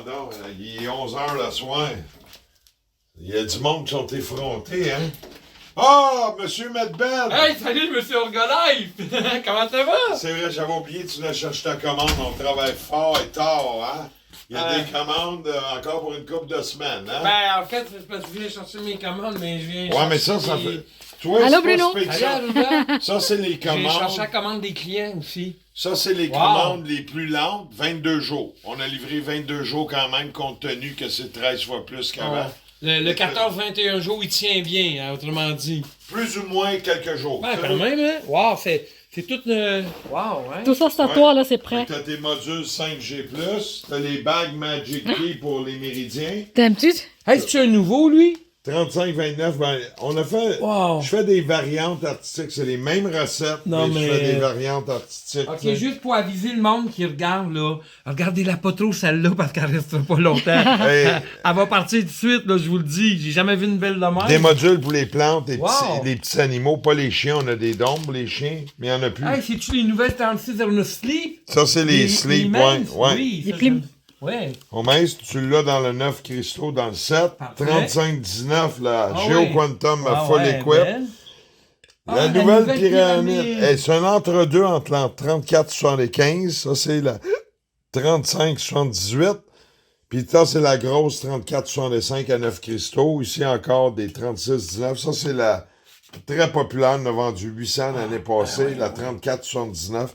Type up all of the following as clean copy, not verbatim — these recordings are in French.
donc, il est 11h le soir. Il y a du monde qui sont effrontés, hein? Ah, Monsieur Medbed! Hey, salut, Monsieur Orgolife! Comment ça va? C'est vrai, j'avais oublié, tu venais chercher ta commande. On travaille fort et tard, hein? Il y a des commandes encore pour une couple de semaines, hein? Ben, en fait, c'est parce que je viens chercher mes commandes, mais je viens. Ouais, mais ça fait. Toi, Allô, c'est Bruno? pas spécial. Salut, Arruda. Ça, c'est les Je viens chercher commandes. la commande des clients aussi. Ça, c'est les Wow. commandes les plus lentes, 22 jours. On a livré 22 jours quand même, compte tenu que c'est 13 fois plus qu'avant. Le 14-21 jours, il tient bien, hein, autrement dit. Plus ou moins quelques jours. Ben, quand même, hein? Wow, c'est tout. Wow, hein? Tout ça, c'est à Ouais. toi, là, c'est prêt. T'as tes modules 5G+, t'as les bagues Magic Key pour les méridiens. T'aimes-tu? Hey, c'est un nouveau, lui? 35-29, ben, on a fait... Wow. Je fais des variantes artistiques, c'est les mêmes recettes, Non, mais je mais- fais des variantes artistiques. Ok, tu sais. juste pour aviser le monde qui regarde, là. Regardez-la pas trop, celle-là, parce qu'elle restera pas longtemps. Hey, Elle va partir tout de suite, là, je vous le dis. J'ai jamais vu une belle de même. des modules pour les plantes, Wow. les petits animaux, pas les chiens, on a des dômes pour les chiens, mais il n'y en a plus. Hey, c'est-tu les nouvelles 36 sur le sleep? Ça, c'est les sleep, minces? ouais. Oui, Les ça, plim- Ouais. Au mince, tu l'as dans le 9 Christo, dans le 7. Parfait. 35-19, la Ah Geo oui. Quantum Ah Full ouais, Equip. belle. La Ah, nouvelle nouvelle pyramide. Hey, c'est un entre-deux entre la 34-75. Ça, c'est la 35-78. Puis ça, c'est la grosse 34-65 à 9 Christo. Ici, encore des 36-19. Ça, c'est la très populaire. On a vendu 800 l'année passée. La 34-79.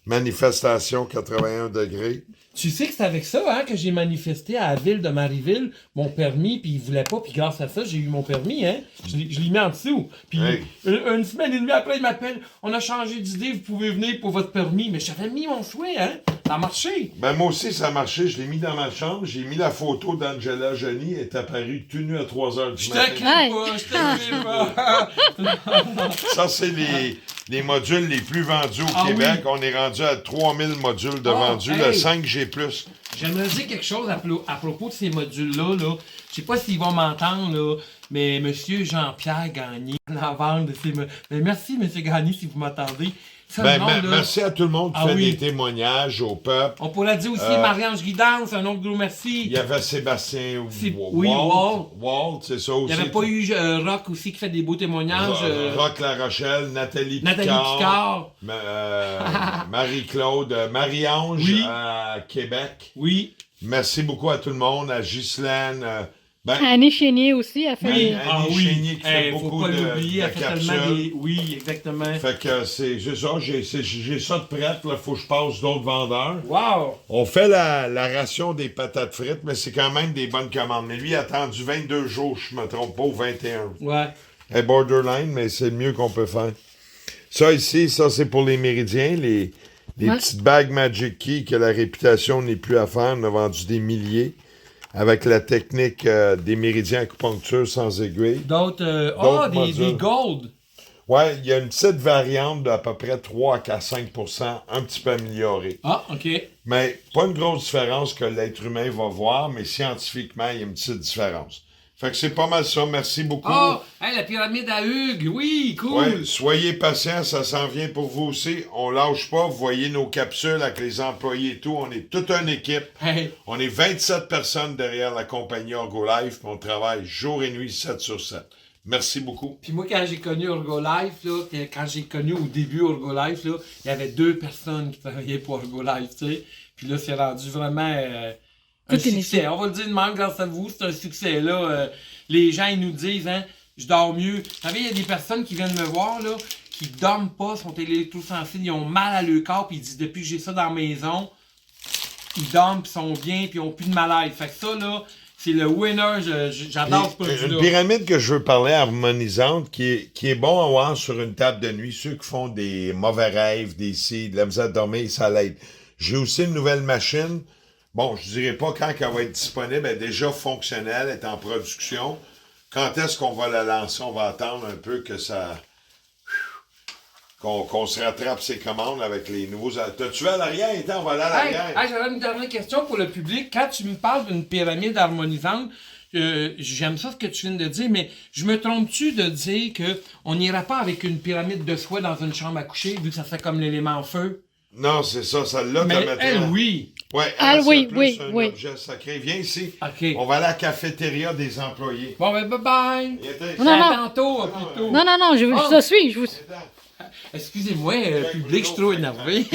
Manifestation 81 degrés. Tu sais que c'est avec ça hein, que j'ai manifesté à la ville de Marieville mon permis, puis ils voulaient pas, puis grâce à ça, j'ai eu mon permis, hein. Je l'ai mis en dessous. Puis Hey. une semaine et demie après, il m'appelle, on a changé d'idée, vous pouvez venir pour votre permis. Mais j'avais mis mon souhait, hein. Ça a marché. Ben, moi aussi, ça a marché. Je l'ai mis dans ma chambre. J'ai mis la photo d'Angela Jolie. Elle est apparue tout nue à 3h du Je matin. t'inquiète Hey. pas, je t'inquiète pas. Ça, c'est les modules les plus vendus au Ah Québec. oui. On est rendu à 3000 modules de Ah, vendus. hey. Le 5G+. J'aimerais dire quelque chose à propos de ces modules-là. Là. Je sais pas s'ils vont m'entendre, là, mais Monsieur Jean-Pierre Gagné, la vente de ces mais merci, Monsieur Gagné, si vous m'entendez. Ça, Ben, le monde, là, merci à tout le monde qui Ah fait oui. des témoignages au peuple. on pourrait dire aussi Marie-Ange Guidance, un autre gros merci. Il y avait Sébastien Oui, Walt, c'est ça Il aussi. n'y avait pas eu Rock aussi qui fait des beaux témoignages. Rock La Rochelle, Nathalie Nathalie Picard. Marie-Claude, Marie-Ange Oui. à Québec. Oui. Merci beaucoup à tout le monde, à Ghislaine. Annie Chénier aussi, elle fait... Oui. des- Annie Chénier qui fait faut beaucoup pas de l'oublier, elle fait tellement capsules. des... Oui, exactement. Fait que c'est ça, j'ai ça de prête, là, faut que je passe d'autres vendeurs. Wow! On fait la ration des patates frites, mais c'est quand même des bonnes commandes. Mais lui, il a attendu 22 jours, je me trompe pas, ou 21. Ouais. Elle est borderline, mais c'est le mieux qu'on peut faire. Ça ici, ça c'est pour les méridiens, les Ouais. petites bagues Magic Key que la réputation n'est plus à faire. On a vendu des milliers avec la technique des méridiens acupuncture sans aiguille. D'autres... D'autres des modules. gold! Ouais, il y a une petite variante d'à peu près 3 à 5 un petit peu améliorée. Ah, OK. Mais pas une grosse différence que l'être humain va voir, mais scientifiquement, il y a une petite différence. Fait que c'est pas mal ça. Merci beaucoup. Oh! Hey, la pyramide à Hugues! Oui, cool! Ouais, soyez patients, ça s'en vient pour vous aussi. On lâche pas. Vous voyez nos capsules avec les employés et tout. On est toute une équipe. Hey! On est 27 personnes derrière la compagnie Orgolife, puis on travaille jour et nuit, 7 sur 7. Merci beaucoup. Puis moi, quand j'ai connu Orgolife, là, quand j'ai connu au début Orgolife, là, il y avait 2 personnes qui travaillaient pour Orgolife, tu sais. Puis là, c'est rendu vraiment un Toute une succès. équipe. On va le dire de même grâce à vous, c'est un succès. Là, les gens, ils nous disent, hein, je dors mieux. Vous savez, il y a des personnes qui viennent me voir, là, qui dorment pas, sont électrosensibles, ils ont mal à leur corps, puis ils disent, depuis que j'ai ça dans la maison, ils dorment, puis sont bien, puis ils ont plus de malaise. Fait que ça, là, c'est le winner. J'adore ce Puis, produit-là. une pyramide que je veux parler harmonisante qui est bon à voir sur une table de nuit. Ceux qui font des mauvais rêves, des de la misère à dormir, ça l'aide. J'ai aussi une nouvelle machine. Bon, je dirais pas quand elle va être disponible. Elle est déjà fonctionnelle, elle est en production. Quand est-ce qu'on va la lancer? On va attendre un peu que ça... Qu'on se rattrape ses commandes avec les nouveaux... T'as-tu vu à l'arrière? Attends, on va aller à Hey, l'arrière. hey, j'avais une dernière question pour le public. Quand tu me parles d'une pyramide harmonisante, j'aime ça ce que tu viens de dire, mais je me trompe-tu de dire que on n'ira pas avec une pyramide de soie dans une chambre à coucher, vu que ça fait comme l'élément feu? Non, c'est ça, celle-là, Mais t'as mettre. elle, oui. Ouais, Ah, elle, oui, c'est plus oui, un oui. objet sacré. Viens ici. OK. On va aller à la cafétéria des employés. Bon, ben, bye-bye. Viens ici. Non, non. À tantôt, plutôt. Non, non, non, je te suis. Excusez-moi, public, je suis trop énervé.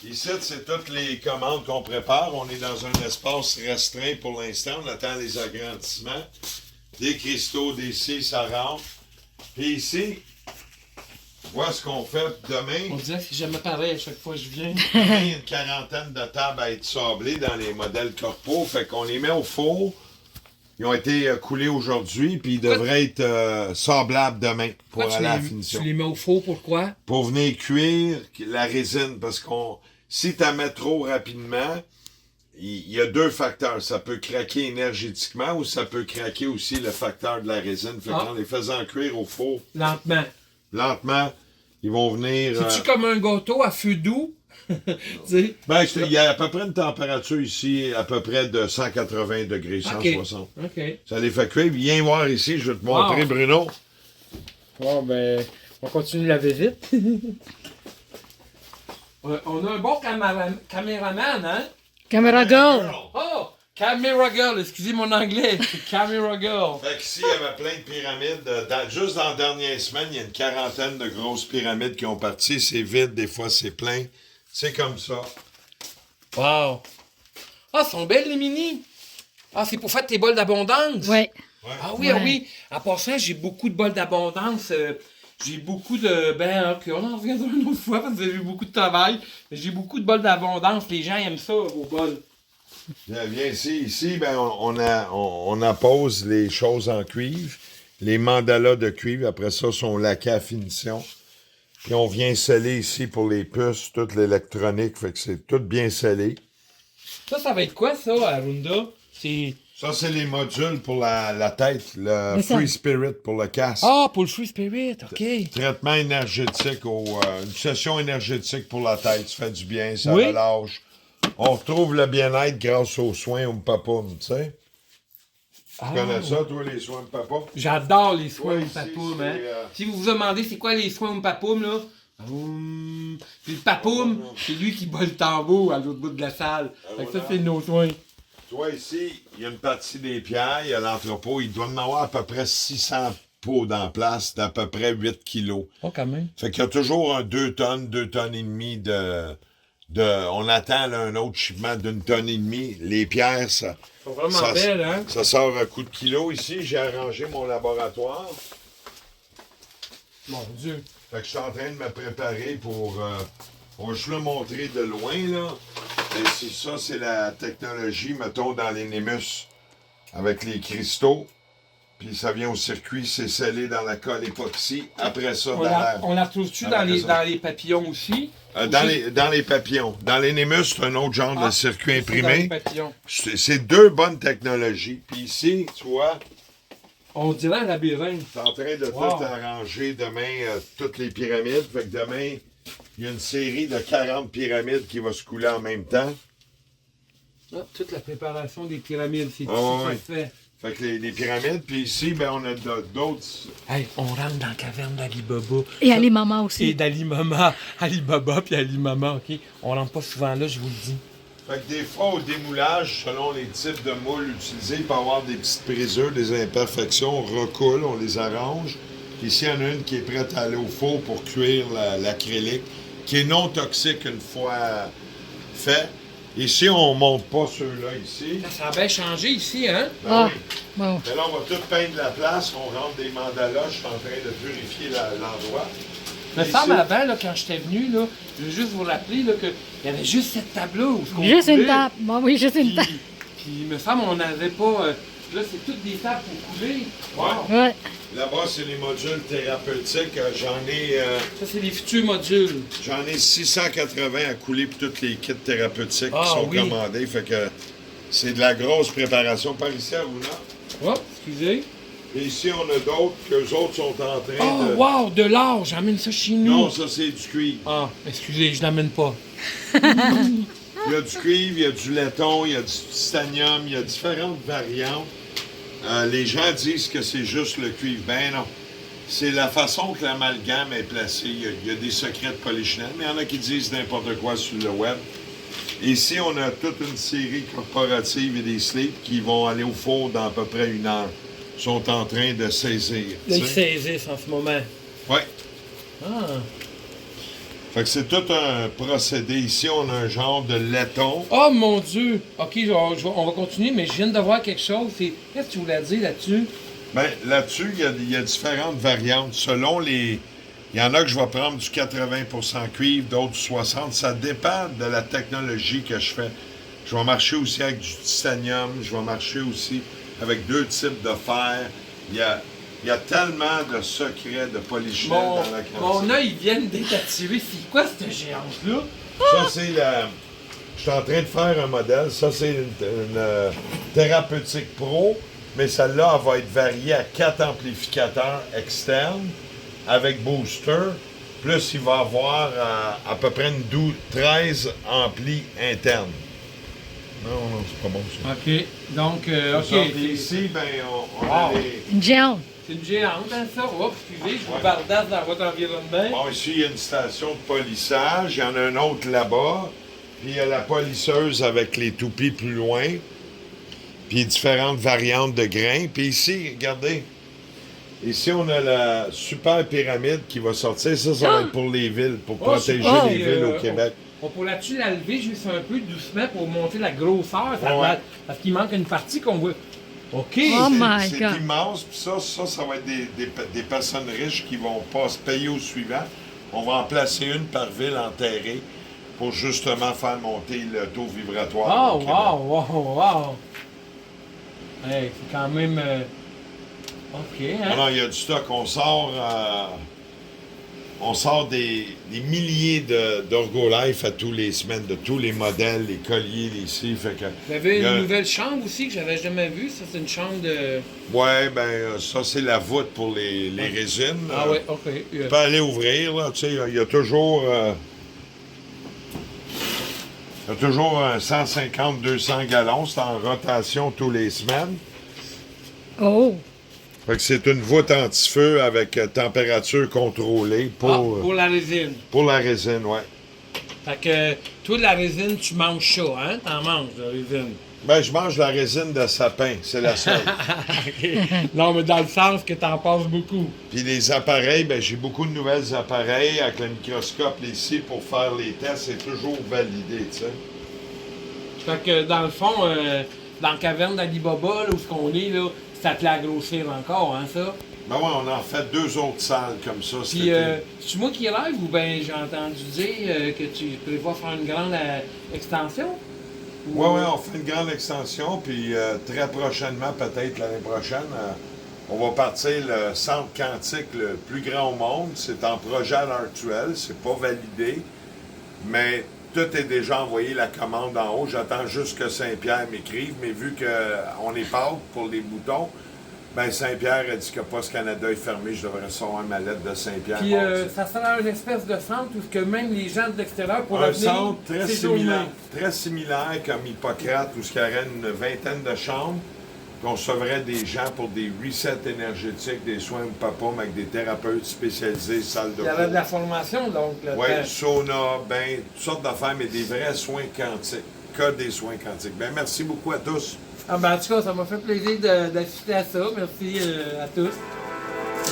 Ici, c'est toutes les commandes qu'on prépare. On est dans un espace restreint pour l'instant. On attend les agrandissements. Des cristaux, des scies, ça rentre. Puis ici, voilà ce qu'on fait On demain. dirait que c'est jamais pareil à chaque fois que je viens. Demain, il y a une quarantaine de tables à être sablées dans les modèles corpo. Fait qu'on les met au four. Ils ont été coulés aujourd'hui, puis ils devraient être sablables demain pour Pourquoi aller à la finition. tu les mets au four, pourquoi? Pour venir cuire la résine, parce qu'on si tu la mets trop rapidement, il y a deux facteurs. Ça peut craquer énergétiquement ou ça peut craquer aussi le facteur de la résine. Fait qu'en les faisant cuire au four Lentement. ils vont venir... C'est-tu comme un gâteau à feu doux? Tu sais? Ben, il y a à peu près une température ici, à peu près de 180 degrés, 160. OK. Ça les fait cuire. Viens voir ici, je vais te montrer, Bruno. Bon, ben, on continue la visite. On a un bon caméraman, hein? Camera girl. Oh! Camera girl, excusez mon anglais. C'est camera girl. Fait qu'ici, il y avait plein de pyramides. Juste dans la dernière semaine, il y a une quarantaine de grosses pyramides qui ont parti. C'est vide, des fois c'est plein. C'est comme ça. Wow! Ah, elles sont belles, les mini! Ah, c'est pour faire tes bols d'abondance? Ouais. Ah oui, Ouais. ah oui. En passant, j'ai beaucoup de bols d'abondance. J'ai beaucoup de... Ben, ok, on en reviendra une autre fois parce que j'ai eu beaucoup de travail. Mais j'ai beaucoup de bols d'abondance. Les gens aiment ça, vos bols. Viens ici. Ici, ben, on appose les choses en cuivre. Les mandalas de cuivre, après ça, sont laqués à finition. Puis on vient sceller ici pour les puces, toute l'électronique. Fait que c'est tout bien scellé. Ça va être quoi, ça, Arunda? C'est... Ça, c'est les modules pour la tête. Le C'est ça. Free Spirit pour le casque. Ah, pour le Free Spirit, OK. Traitement énergétique, une session énergétique pour la tête. Ça fait du bien, ça Oui. relâche. On retrouve le bien-être grâce aux soins au Mpapoum, tu sais. Tu connais ça, toi, les soins Mpapoum? J'adore les soins Ouais, au papoum, c'est, hein. Si vous vous demandez c'est quoi les soins au papoum, là, puis le papoum, c'est lui qui bat le tambour à l'autre bout de la salle. Fait que ça, c'est nos soins. Toi, ici, il y a une partie des pierres, il y a l'entrepôt. Il doit en avoir à peu près 600 pots dans la place d'à peu près 8 kilos. Oh, quand même. Fait qu'il y a toujours un 2 tonnes et demi de... On attend là, un autre shipment d'une tonne et demie. Les pierres, ça... Ils sont vraiment belles, hein? Ça sort à coup de kilo. Ici, j'ai arrangé mon laboratoire. Mon Dieu. Fait que je suis en train de me préparer pour... on va juste le montrer de loin, là. Et ça, c'est la technologie, mettons, dans les Némus. Avec les cristaux. Puis ça vient au circuit, c'est scellé dans la colle époxy. Après ça, On la retrouve-tu dans la maison. dans les papillons aussi? dans les papillons. Dans les Némus, c'est un autre genre de circuit c'est dans les imprimé. papillons. C'est deux bonnes technologies. Puis ici, tu vois... On dirait un labyrinthe. T'es en train de tout arranger demain, toutes les pyramides. Fait que demain, il y a une série de 40 pyramides qui va se couler en même temps. Ah, toute la préparation des pyramides, c'est Ah, tout ouais. fait. Fait que les pyramides, puis ici, ben, on a d'autres. Hey, on rentre dans la caverne d'Ali Baba. Et Ali Maman Et aussi. d'Ali Mama. Ali Baba puis Ali Mama, OK? On rentre pas souvent là, je vous le dis. Fait que des fois, au démoulage, selon les types de moules utilisés, il peut y avoir des petites brisures, des imperfections. On recoule, on les arrange. Puis ici, il y en a une qui est prête à aller au four pour cuire l'acrylique, qui est non toxique une fois fait. Ici, on ne monte pas ceux-là ici. Ça a bien changé ici, hein? Ben Ah, oui. bon. Mais là, on va tout peindre la place, on rentre des mandalas, je suis en train de purifier l'endroit. Me Ici- semble avant, là, quand j'étais venu, là, je veux juste vous rappeler là, qu'il y avait juste cette table-là. Où ce qu'on Juste coulait. une table. Bon, oui, juste une Puis, table. puis, me semble, on n'avait pas. Là, c'est toutes des tables pour couler. Wow. Ouais. Là-bas, c'est les modules thérapeutiques. Ça, c'est les futurs modules. J'en ai 680 à couler pour tous les kits thérapeutiques Ah, qui sont oui. commandés. Fait que c'est de la grosse préparation. Par ici, à Runa. Oh, excusez. Et ici, on a d'autres qu'eux autres sont en train Oh, de... wow, de l'or. J'emmène ça chez nous. Non, ça, c'est du cuivre. Ah, excusez, je n'amène pas. Il y a du cuivre, il y a du laiton, il y a du titanium, il y a différentes variantes. Les gens disent que c'est juste le cuivre. Ben non. c'est la façon que l'amalgame est placé. Il y a des secrets de Polichinelle, mais il y en a qui disent n'importe quoi sur le web. Ici, on a toute une série corporative et des slips qui vont aller au four dans à peu près 1 heure. Ils sont en train de saisir. Là, ils tu sais. saisissent en ce moment. Ouais. Ah. Fait que c'est tout un procédé. Ici, on a un genre de laiton. Oh mon Dieu! Ok, on va continuer, mais je viens de voir quelque chose. Qu'est-ce que tu voulais dire là-dessus? Ben, là-dessus, il y a différentes variantes. Selon les... Il y en a que je vais prendre du 80% cuivre, d'autres du 60%. Ça dépend de la technologie que je fais. Je vais marcher aussi avec du titanium. Je vais marcher aussi avec 2 types de fer. Il y a tellement de secrets de Polichinelle dans la quantité. Mon œil vient d'être attiré. C'est quoi cette géante-là? Ça, c'est la... Je suis en train de faire un modèle. Ça, c'est une thérapeutique pro, mais celle-là, elle va être variée à 4 amplificateurs externes avec booster. Plus, il va avoir à peu près 13 amplis internes. Non, c'est pas bon, ça. OK. Donc, Ça, OK. puis ici, ben, on a Wow. les... Une géante. C'est une géante, hein, ça? Oh, excusez, je vous bardasse dans votre environnement. Bon, ici, il y a une station de polissage. Il y en a une autre là-bas. Puis il y a la polisseuse avec les toupies plus loin. Puis différentes variantes de grains. Puis ici, regardez. Ici, on a la super pyramide qui va sortir. Ça va être pour les villes, pour protéger super. les villes au Québec. On pourrait-tu la lever juste un peu doucement pour monter la grosseur? Ouais. Parce qu'il manque une partie qu'on voit. OK. Oh my C'est God. immense. Puis ça va être des personnes riches qui vont pas se payer au suivant. On va en placer une par ville enterrée pour justement faire monter le taux vibratoire. Oh, au Québec. wow, wow, wow. Hey, c'est quand même... OK, hein? Non, il y a du stock. On sort des milliers d'Orgolife à tous les semaines, de tous les modèles, les colliers, les ci. Fait que, Vous avez il y a- une nouvelle chambre aussi que j'avais jamais vue. Ça, c'est une chambre de... Ouais, ben ça, c'est la voûte pour les résines. Ah ouais, OK. Tu peux aller ouvrir, là, tu sais, il y a toujours... il y a toujours 150-200 gallons. C'est en rotation tous les semaines. Oh. Fait que c'est une voûte anti-feu avec température contrôlée pour la résine. la résine, ouais. Fait que, toi, de la résine, tu manges ça, hein? T'en manges, de la résine. Ben, je mange la résine de sapin, c'est la seule. Non, mais dans le sens que t'en passes beaucoup. Puis les appareils, ben j'ai beaucoup de nouvelles appareils avec le microscope ici pour faire les tests, c'est toujours validé, tu sais. Fait que, dans le fond, dans la caverne d'Ali Baba, là, où ce qu'on est, là, ça te l'a grossir encore, hein, ça? Ben ouais, on en fait 2 autres salles comme ça. cet Puis, été. c'est moi qui rêve ou bien j'ai entendu dire que tu prévois faire une grande extension? Ouais, on fait une grande extension, puis très prochainement, peut-être l'année prochaine, on va partir le centre quantique le plus grand au monde. C'est en projet à l'heure actuelle, c'est pas validé, mais tout est déjà envoyé, la commande en haut. J'attends juste que Saint-Pierre m'écrive, mais vu qu'on est pâte pour les boutons, ben Saint-Pierre a dit que Poste Canada est fermé, je devrais recevoir ma lettre de Saint-Pierre. Puis, mardi. ça sera une espèce de centre où que même les gens de l'extérieur pourraient Un venir centre séjourner. très similaire comme Hippocrate, où il y aurait une vingtaine de chambres, qu'on recevrait des gens pour des resets énergétiques, des soins de papa, avec des thérapeutes spécialisés, salles de Il y avait de la formation, donc. Là, oui, sauna, ben, toutes sortes d'affaires, mais des vrais soins quantiques. Que des soins quantiques. Ben, merci beaucoup à tous. Ah ben, en tout cas, ça m'a fait plaisir d'assister à ça. Merci à tous.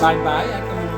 Bye bye, hein, comme on